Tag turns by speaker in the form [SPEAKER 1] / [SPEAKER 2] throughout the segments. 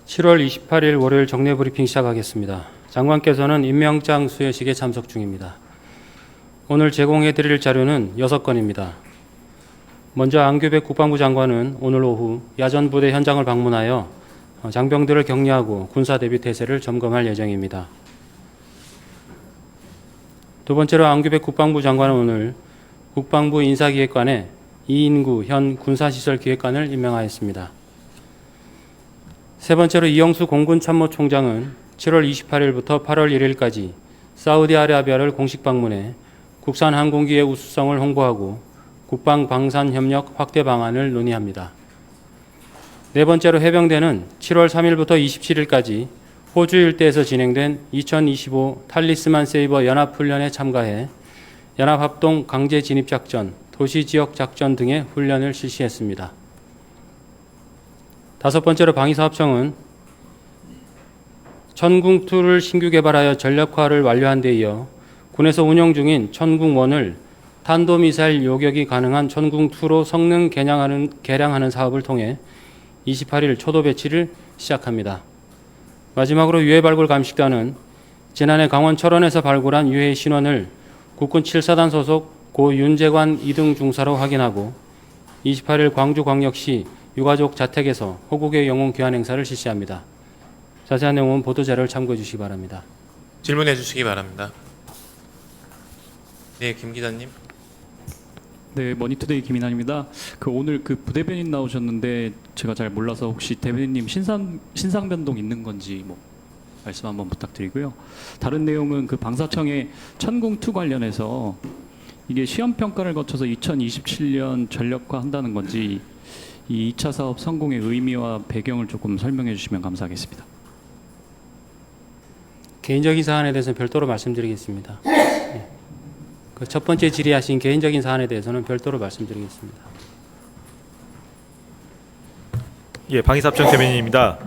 [SPEAKER 1] 7월 28일 월요일 정례 브리핑 시작하겠습니다. 장관께서는 임명장 수여식에 참석 중입니다. 오늘 제공해드릴 자료는 6건입니다. 먼저 안규백 국방부 장관은 오늘 오후 야전부대 현장을 방문하여 장병들을 격려하고 군사 대비 태세를 점검할 예정입니다. 두 번째로 안규백 국방부 장관은 오늘 국방부 인사기획관에 이인구 현 군사시설기획관을 임명하였습니다. 세 번째로 이영수 공군참모총장은 7월 28일부터 8월 1일까지 사우디아라비아를 공식 방문해 국산 항공기의 우수성을 홍보하고 국방 방산 협력 확대 방안을 논의합니다. 네 번째로 해병대는 7월 3일부터 27일까지 호주 일대에서 진행된 2025 탈리스만 세이버 연합훈련에 참가해 연합합동 강제 진입작전, 도시지역작전 등의 훈련을 실시했습니다. 다섯 번째로 방위사업청은 천궁2를 신규 개발하여 전력화를 완료한 데 이어 군에서 운영 중인 천궁1을 탄도미사일 요격이 가능한 천궁2로 성능 개량하는 사업을 통해 28일 초도 배치를 시작합니다. 마지막으로 유해 발굴 감식단은 지난해 강원 철원에서 발굴한 유해 신원을 국군 7사단 소속 고 윤재관 2등 중사로 확인하고 28일 광주광역시 유가족 자택에서 호국의 영웅 귀환 행사를 실시합니다. 자세한 내용은 보도자료를 참고해 주시기 바랍니다.
[SPEAKER 2] 질문해 주시기 바랍니다. 네, 김 기자님.
[SPEAKER 3] 네, 머니투데이 김인환입니다. 오늘 부대변인 나오셨는데 제가 잘 몰라서 혹시 대변인님 신상 변동 있는 건지 말씀 한번 부탁드리고요. 다른 내용은 방사청의 천궁2 관련해서 이게 시험 평가를 거쳐서 2027년 전력화 한다는 건지 이 2차 사업 성공의 의미와 배경을 조금 설명해 주시면 감사하겠습니다.
[SPEAKER 1] 개인적인 사안에 대해서는 별도로 말씀드리겠습니다. 네. 첫 번째 질의하신 개인적인 사안에 대해서는 별도로 말씀드리겠습니다.
[SPEAKER 4] 예, 방위사업청 대변인입니다.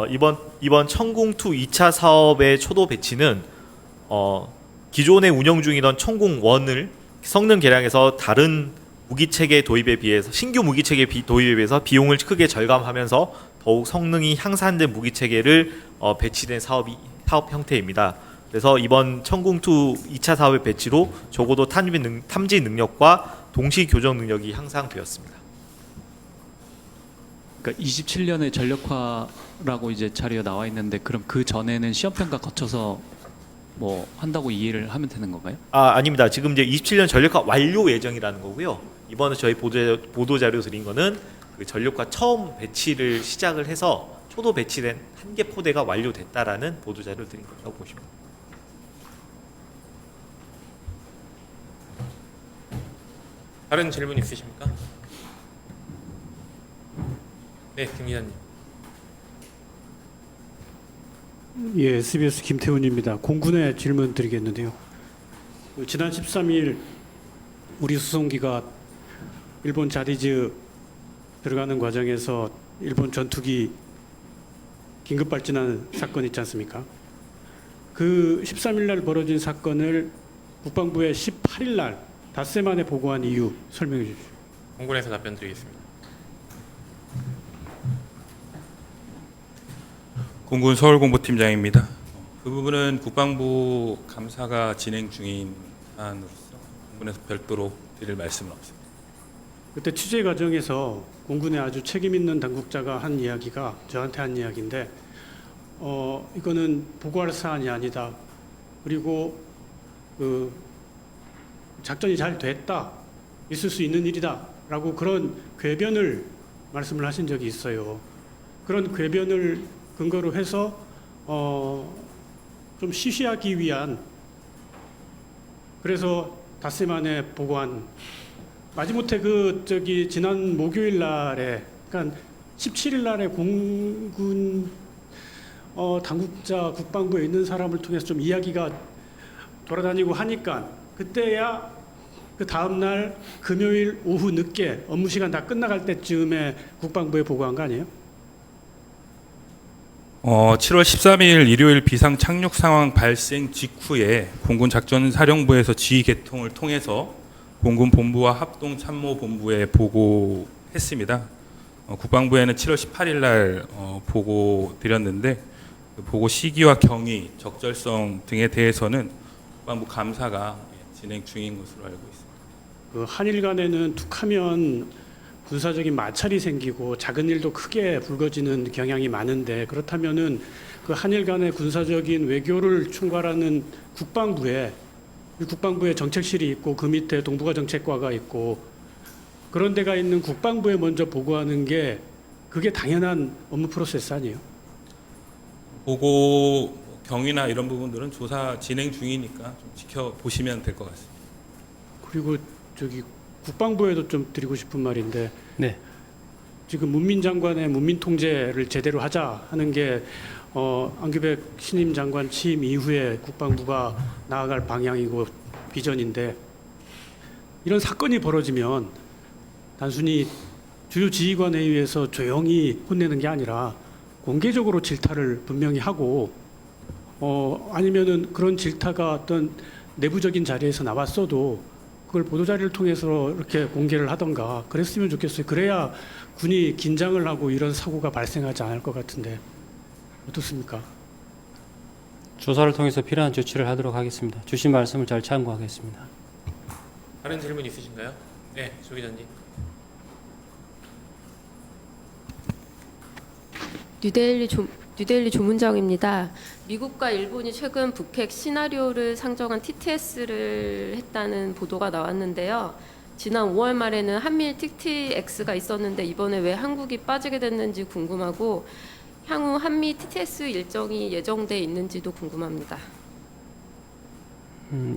[SPEAKER 4] 이번 천궁2 2차 사업의 초도 배치는 기존에 운영 중이던 천궁1을 성능 개량해서 다른 무기체계 도입에 비해서 신규 무기체계 도입에 비해서 비용을 크게 절감하면서 더욱 성능이 향상된 무기체계를 배치된 사업 형태입니다. 그래서 이번 천궁2 2차 사업의 배치로 적어도 탐지 능력과 동시 교정 능력이 향상되었습니다.
[SPEAKER 3] 그러니까 27년에 전력화라고 이제 자료에 나와 있는데 그럼 그 전에는 시험 평가 거쳐서 한다고 이해를 하면 되는 건가요?
[SPEAKER 4] 아닙니다. 지금 이제 27년 전력화 완료 예정이라는 거고요. 이번에 저희 보도 자료 드린 거는 그 전력화 처음 배치를 시작을 해서 초도 배치된 한 개 포대가 완료됐다라는 보도 자료를 드린 거라고 보시면 됩니다.
[SPEAKER 2] 다른 질문 있으십니까? 네, 김 기자님.
[SPEAKER 5] 예, SBS 김태훈입니다. 공군에 질문 드리겠는데요. 지난 13일 우리 수송기가 일본 자리즈 들어가는 과정에서 일본 전투기 긴급 발진하는 사건 있지 않습니까? 그 13일 날 벌어진 사건을 국방부에 18일 날 닷새 만에 보고한 이유 설명해 주십시오.
[SPEAKER 2] 공군에서 답변 드리겠습니다.
[SPEAKER 6] 공군 서울공보팀장입니다. 그 부분은 국방부 감사가 진행 중인 사안으로서 공군에서 별도로 드릴 말씀은 없습니다.
[SPEAKER 5] 그때 취재 과정에서 공군의 아주 책임 있는 당국자가 한 이야기가 저한테 한 이야기인데 이거는 보고할 사안이 아니다. 그리고 작전이 잘 됐다. 있을 수 있는 일이다. 라고 그런 궤변을 말씀을 하신 적이 있어요. 그런 궤변을 근거로 해서 좀 시시하기 위한 그래서 닷새 만에 보고한 마지못해 지난 목요일 날에 그러니까 17일 날에 공군 당국자 국방부에 있는 사람을 통해서 좀 이야기가 돌아다니고 하니까 그때야 그 다음 날 금요일 오후 늦게 업무 시간 다 끝나갈 때쯤에 국방부에 보고한 거 아니에요?
[SPEAKER 6] 7월 13일 일요일 비상 착륙 상황 발생 직후에 공군 작전사령부에서 지휘 개통을 통해서 공군 본부와 합동 참모 본부에 보고했습니다. 국방부에는 7월 18일 날 보고 드렸는데 그 보고 시기와 경위, 적절성 등에 대해서는 국방부 감사가 진행 중인 것으로 알고 있습니다.
[SPEAKER 5] 그 한일 간에는 툭하면 군사적인 마찰이 생기고 작은 일도 크게 불거지는 경향이 많은데, 그렇다면은 그 한일 간의 군사적인 외교를 총괄하는 국방부에 정책실이 있고 그 밑에 동북아 정책과가 있고 그런 데가 있는 국방부에 먼저 보고하는 게 그게 당연한 업무 프로세스 아니에요?
[SPEAKER 6] 보고 경위나 이런 부분들은 조사 진행 중이니까 좀 지켜보시면 될 것 같습니다.
[SPEAKER 5] 그리고 저기 국방부에도 좀 드리고 싶은 말인데,
[SPEAKER 1] 네.
[SPEAKER 5] 지금 문민 장관의 문민 통제를 제대로 하자 하는 게 안규백 신임 장관 취임 이후에 국방부가 나아갈 방향이고 비전인데, 이런 사건이 벌어지면 단순히 주요 지휘관에 의해서 조용히 혼내는 게 아니라 공개적으로 질타를 분명히 하고, 아니면은 그런 질타가 어떤 내부적인 자리에서 나왔어도 그걸 보도자료를 통해서 이렇게 공개를 하던가 그랬으면 좋겠어요. 그래야 군이 긴장을 하고 이런 사고가 발생하지 않을 것 같은데 어떻습니까?
[SPEAKER 1] 조사를 통해서 필요한 조치를 하도록 하겠습니다. 주신 말씀을 잘 참고하겠습니다.
[SPEAKER 2] 다른 질문 있으신가요? 네, 조 기자님.
[SPEAKER 7] 뉴델리 조문정입니다. 미국과 일본이 최근 북핵 시나리오를 상정한 TTS를 했다는 보도가 나왔는데요. 지난 5월 말에는 한미일 TTX가 있었는데 이번에 왜 한국이 빠지게 됐는지 궁금하고, 향후 한미 TTS 일정이 예정돼 있는지도 궁금합니다.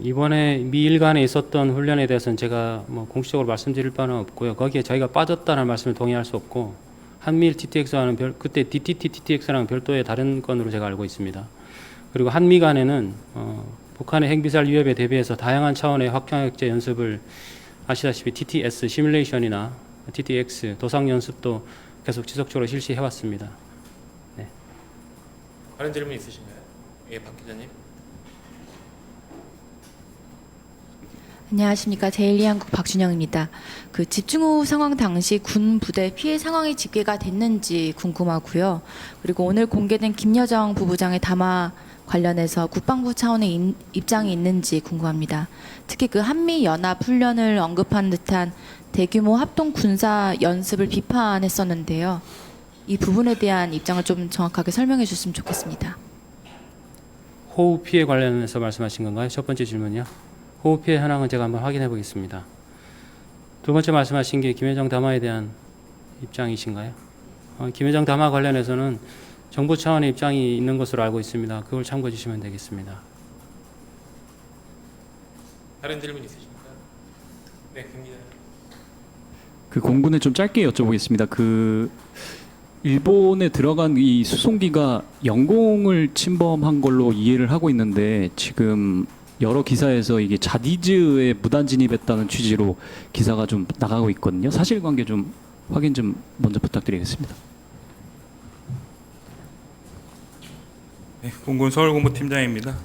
[SPEAKER 1] 이번에 미일 간에 있었던 훈련에 대해서는 제가 뭐 공식적으로 말씀드릴 바는 없고요. 거기에 저희가 빠졌다는 말씀을 동의할 수 없고, 한미일 TTX와는 그때 DTT TTX랑 별도의 다른 건으로 제가 알고 있습니다. 그리고 한미 간에는 북한의 핵미사일 위협에 대비해서 다양한 차원의 확장핵제 연습을 아시다시피 TTS 시뮬레이션이나 TTX 도상 연습도 계속 지속적으로 실시해 왔습니다.
[SPEAKER 2] 다른 질문 있으신가요? 예, 박 기자님.
[SPEAKER 8] 안녕하십니까. 제1리한국 박준영입니다. 그 집중호우 상황 당시 군 부대 피해 상황이 집계가 됐는지 궁금하고요. 그리고 오늘 공개된 김여정 부부장의 담화 관련해서 국방부 차원의 입장이 있는지 궁금합니다. 특히 그 한미 연합 훈련을 언급한 듯한 대규모 합동 군사 연습을 비판했었는데요. 이 부분에 대한 입장을 좀 정확하게 설명해 주셨으면 좋겠습니다.
[SPEAKER 1] 호우 피해 관련해서 말씀하신 건가요? 첫 번째 질문이요. 호우 피해 현황은 제가 한번 확인해 보겠습니다. 두 번째 말씀하신 게 김여정 담화에 대한 입장이신가요? 김여정 담화 관련해서는 정부 차원의 입장이 있는 것으로 알고 있습니다. 그걸 참고해 주시면 되겠습니다.
[SPEAKER 2] 다른 질문 있으십니까? 네, 김 기자님.
[SPEAKER 3] 그 공군에 좀 짧게 여쭤보겠습니다. 그 일본에 들어간 이 수송기가 영공을 침범한 걸로 이해를 하고 있는데, 지금 여러 기사에서 이게 자디즈에 무단 진입했다는 취지로 기사가 좀 나가고 있거든요. 사실관계 좀 확인 좀 먼저 부탁드리겠습니다.
[SPEAKER 6] 네, 공군 서울공보팀장입니다.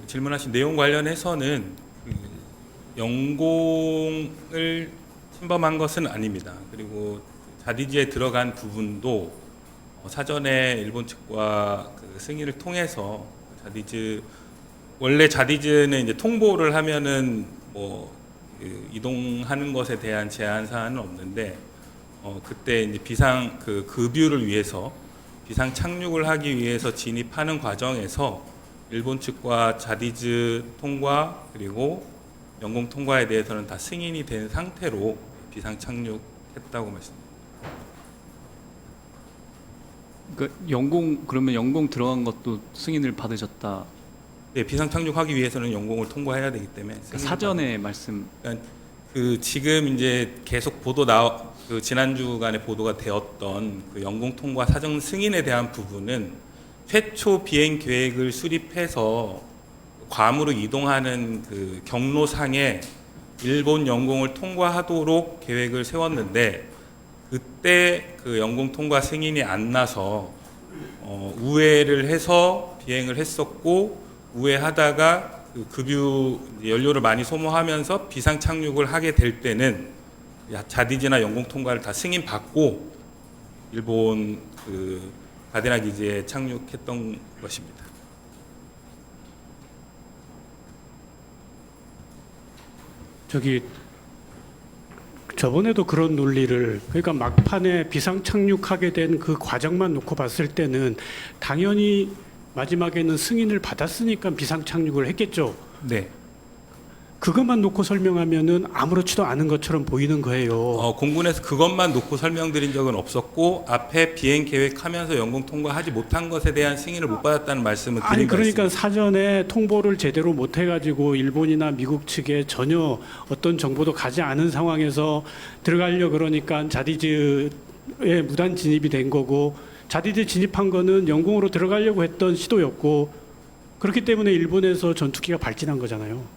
[SPEAKER 6] 질문하신 내용 관련해서는 영공을 침범한 것은 아닙니다. 그리고 자디즈에 들어간 부분도 사전에 일본 측과 그 승인을 통해서 원래 자디즈는 이제 통보를 하면은 이동하는 것에 대한 제한 사항은 없는데, 그때 이제 비상 급유를 위해서 비상 착륙을 하기 위해서 진입하는 과정에서 일본 측과 자디즈 통과 그리고 영공 통과에 대해서는 다 승인이 된 상태로 비상 착륙했다고 말씀드립니다.
[SPEAKER 3] 그러니까 그러면 영공 들어간 것도 승인을 받으셨다.
[SPEAKER 6] 네, 비상 착륙하기 위해서는 영공을 통과해야 되기 때문에
[SPEAKER 3] 사전에 말씀.
[SPEAKER 6] 그러니까 지금 이제 계속 지난 주간에 보도가 되었던 그 영공 통과 사전 승인에 대한 부분은 최초 비행 계획을 수립해서 괌으로 이동하는 그 경로상에 일본 영공을 통과하도록 계획을 세웠는데, 그때 그 영공 통과 승인이 안 나서 우회를 해서 비행을 했었고, 우회하다가 그 급유 연료를 많이 소모하면서 비상 착륙을 하게 될 때는 자디즈나 영공 통과를 다 승인 받고 일본 그 가데나 기지에 착륙했던 것입니다.
[SPEAKER 5] 저기 저번에도 그런 논리를, 그러니까 막판에 비상 착륙하게 된 그 과정만 놓고 봤을 때는 당연히 마지막에는 승인을 받았으니까 비상 착륙을 했겠죠.
[SPEAKER 6] 네.
[SPEAKER 5] 그것만 놓고 설명하면은 아무렇지도 않은 것처럼 보이는 거예요.
[SPEAKER 6] 공군에서 그것만 놓고 설명드린 적은 없었고 앞에 비행 계획하면서 영공 통과하지 못한 것에 대한 승인을 못 받았다는 말씀을 드린
[SPEAKER 5] 아니
[SPEAKER 6] 바
[SPEAKER 5] 그러니까
[SPEAKER 6] 있습니다.
[SPEAKER 5] 사전에 통보를 제대로 못 해가지고 일본이나 미국 측에 전혀 어떤 정보도 가지 않은 상황에서 들어가려 그러니까 자디즈에 무단 진입이 된 거고, 자디즈 진입한 거는 영공으로 들어가려고 했던 시도였고, 그렇기 때문에 일본에서 전투기가 발진한 거잖아요.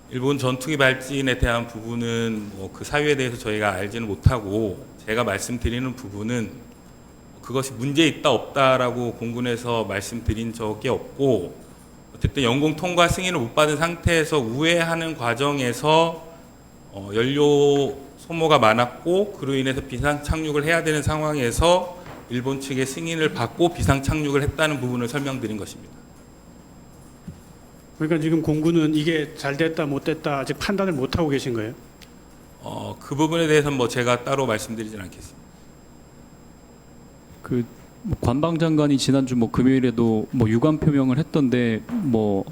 [SPEAKER 6] 일본 전투기 발진에 대한 부분은 뭐 그 사유에 대해서 저희가 알지는 못하고, 제가 말씀드리는 부분은 그것이 문제 있다 없다라고 공군에서 말씀드린 적이 없고, 어쨌든 영공 통과 승인을 못 받은 상태에서 우회하는 과정에서 연료 소모가 많았고 그로 인해서 비상 착륙을 해야 되는 상황에서 일본 측의 승인을 받고 비상 착륙을 했다는 부분을 설명드린 것입니다.
[SPEAKER 5] 그러니까 지금 공군은 이게 잘 됐다 못 됐다 아직 판단을 못 하고 계신 거예요?
[SPEAKER 6] 그 부분에 대해서는 뭐 제가 따로 말씀드리진 않겠습니다.
[SPEAKER 3] 그 관방장관이 지난주 뭐 금요일에도 뭐 유감 표명을 했던데 뭐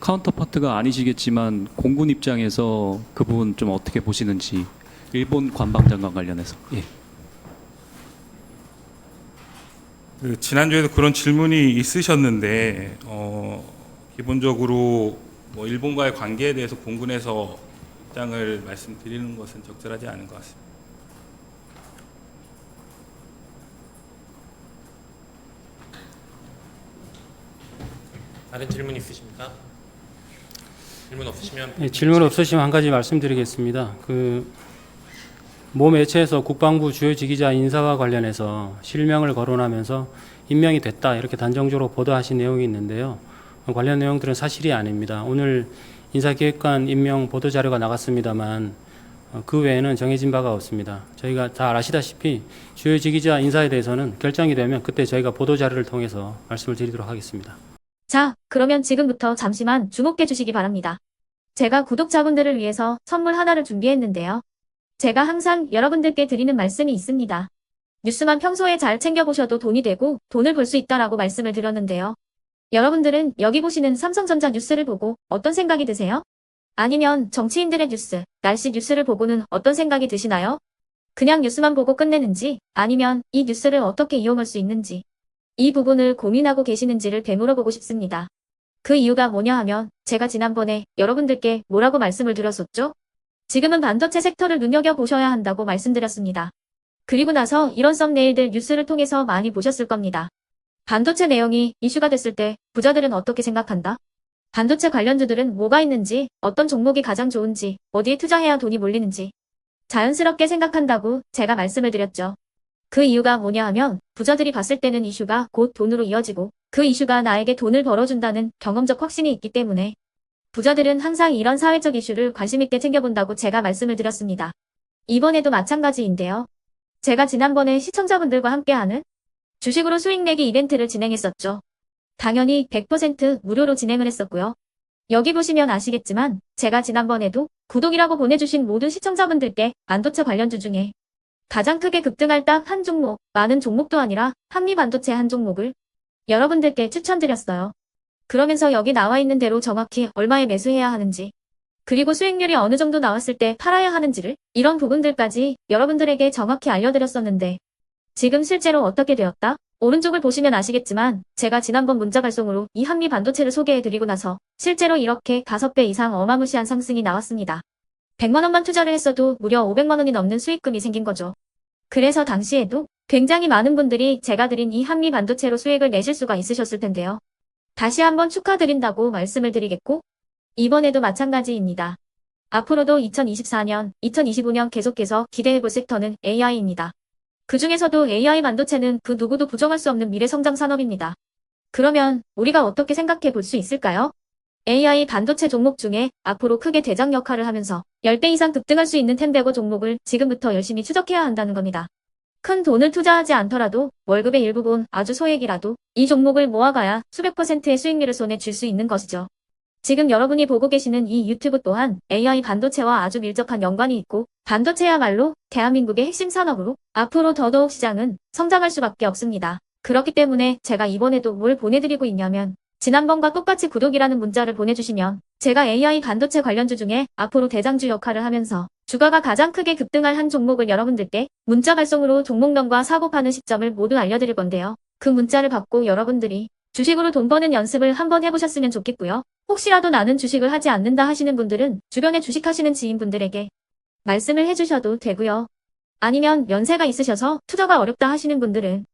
[SPEAKER 3] 카운터파트가 아니시겠지만 공군 입장에서 그 부분 좀 어떻게 보시는지, 일본 관방장관 관련해서. 예.
[SPEAKER 6] 그 지난주에도 그런 질문이 있으셨는데 기본적으로 뭐 일본과의 관계에 대해서 공군에서 입장을 말씀드리는 것은 적절하지 않은 것 같습니다.
[SPEAKER 2] 다른 질문 있으십니까? 질문 없으시면
[SPEAKER 1] 예, 질문 없으시면 한 가지 말씀드리겠습니다. 모 매체에서 국방부 주요 지휘자 인사와 관련해서 실명을 거론하면서 임명이 됐다 이렇게 단정적으로 보도하신 내용이 있는데요. 관련 내용들은 사실이 아닙니다. 오늘 인사기획관 임명 보도자료가 나갔습니다만 그 외에는 정해진 바가 없습니다. 저희가 다 아시다시피 주요 지휘자 인사에 대해서는 결정이 되면 그때 저희가 보도자료를 통해서 말씀을 드리도록 하겠습니다.
[SPEAKER 9] 자, 그러면 지금부터 잠시만 주목해 주시기 바랍니다. 제가 구독자분들을 위해서 선물 하나를 준비했는데요. 제가 항상 여러분들께 드리는 말씀이 있습니다. 뉴스만 평소에 잘 챙겨보셔도 돈이 되고 돈을 벌 수 있다라고 말씀을 드렸는데요. 여러분들은 여기 보시는 삼성전자 뉴스를 보고 어떤 생각이 드세요? 아니면 정치인들의 뉴스, 날씨 뉴스를 보고는 어떤 생각이 드시나요? 그냥 뉴스만 보고 끝내는지, 아니면 이 뉴스를 어떻게 이용할 수 있는지, 이 부분을 고민하고 계시는지를 되물어보고 싶습니다. 그 이유가 뭐냐 하면 제가 지난번에 여러분들께 뭐라고 말씀을 드렸었죠? 지금은 반도체 섹터를 눈여겨보셔야 한다고 말씀드렸습니다. 그리고 나서 이런 썸네일들 뉴스를 통해서 많이 보셨을 겁니다. 반도체 내용이 이슈가 됐을 때 부자들은 어떻게 생각한다? 반도체 관련주들은 뭐가 있는지, 어떤 종목이 가장 좋은지, 어디에 투자해야 돈이 몰리는지 자연스럽게 생각한다고 제가 말씀을 드렸죠. 그 이유가 뭐냐 하면 부자들이 봤을 때는 이슈가 곧 돈으로 이어지고 그 이슈가 나에게 돈을 벌어준다는 경험적 확신이 있기 때문에 부자들은 항상 이런 사회적 이슈를 관심 있게 챙겨본다고 제가 말씀을 드렸습니다. 이번에도 마찬가지인데요. 제가 지난번에 시청자분들과 함께하는 주식으로 수익 내기 이벤트를 진행했었죠. 당연히 100% 무료로 진행을 했었고요. 여기 보시면 아시겠지만 제가 지난번에도 구독이라고 보내주신 모든 시청자분들께 반도체 관련주 중에 가장 크게 급등할 딱 한 종목, 많은 종목도 아니라 한미반도체 한 종목을 여러분들께 추천드렸어요. 그러면서 여기 나와 있는 대로 정확히 얼마에 매수해야 하는지, 그리고 수익률이 어느 정도 나왔을 때 팔아야 하는지를, 이런 부분들까지 여러분들에게 정확히 알려드렸었는데 지금 실제로 어떻게 되었다? 오른쪽을 보시면 아시겠지만 제가 지난번 문자 발송으로 이 한미 반도체를 소개해드리고 나서 실제로 이렇게 5배 이상 어마무시한 상승이 나왔습니다. 100만 원만 투자를 했어도 무려 500만 원이 넘는 수익금이 생긴 거죠. 그래서 당시에도 굉장히 많은 분들이 제가 드린 이 한미 반도체로 수익을 내실 수가 있으셨을 텐데요. 다시 한번 축하드린다고 말씀을 드리겠고, 이번에도 마찬가지입니다. 앞으로도 2024년, 2025년 계속해서 기대해볼 섹터는 AI입니다. 그 중에서도 AI 반도체는 그 누구도 부정할 수 없는 미래 성장 산업입니다. 그러면 우리가 어떻게 생각해 볼 수 있을까요? AI 반도체 종목 중에 앞으로 크게 대장 역할을 하면서 10배 이상 급등할 수 있는 텐베고 종목을 지금부터 열심히 추적해야 한다는 겁니다. 큰 돈을 투자하지 않더라도 월급의 일부분 아주 소액이라도 이 종목을 모아가야 수백 %의 수익률을 손에 쥘 수 있는 것이죠. 지금 여러분이 보고 계시는 이 유튜브 또한 AI 반도체와 아주 밀접한 연관이 있고 반도체야말로 대한민국의 핵심 산업으로 앞으로 더더욱 시장은 성장할 수밖에 없습니다. 그렇기 때문에 제가 이번에도 뭘 보내드리고 있냐면 지난번과 똑같이 구독이라는 문자를 보내주시면 제가 AI 반도체 관련주 중에 앞으로 대장주 역할을 하면서 주가가 가장 크게 급등할 한 종목을 여러분들께 문자 발송으로 종목명과 사고 파는 시점을 모두 알려드릴 건데요. 그 문자를 받고 여러분들이 주식으로 돈 버는 연습을 한번 해보셨으면 좋겠고요. 혹시라도 나는 주식을 하지 않는다 하시는 분들은 주변에 주식하시는 지인분들에게 말씀을 해주셔도 되고요. 아니면 연세가 있으셔서 투자가 어렵다 하시는 분들은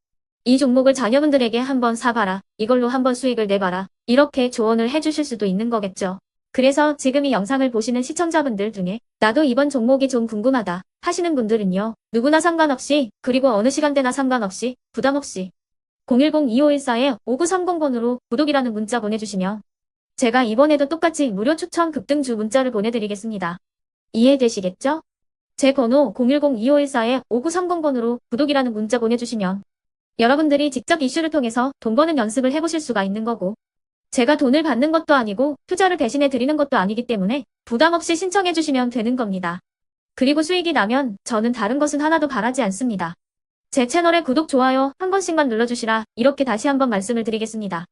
[SPEAKER 9] 이 종목을 자녀분들에게 한번 사봐라. 이걸로 한번 수익을 내봐라. 이렇게 조언을 해주실 수도 있는 거겠죠. 그래서 지금 이 영상을 보시는 시청자분들 중에 나도 이번 종목이 좀 궁금하다 하시는 분들은요. 누구나 상관없이 그리고 어느 시간대나 상관없이 부담 없이 010-2514-5930번으로 구독이라는 문자 보내주시면 제가 이번에도 똑같이 무료 추천 급등주 문자를 보내드리겠습니다. 이해되시겠죠? 제 번호 010-2514-5930번으로 구독이라는 문자 보내주시면 여러분들이 직접 이슈를 통해서 돈 버는 연습을 해보실 수가 있는 거고 제가 돈을 받는 것도 아니고 투자를 대신해 드리는 것도 아니기 때문에 부담 없이 신청해 주시면 되는 겁니다. 그리고 수익이 나면 저는 다른 것은 하나도 바라지 않습니다. 제 채널에 구독, 좋아요 한 번씩만 눌러주시라 이렇게 다시 한번 말씀을 드리겠습니다.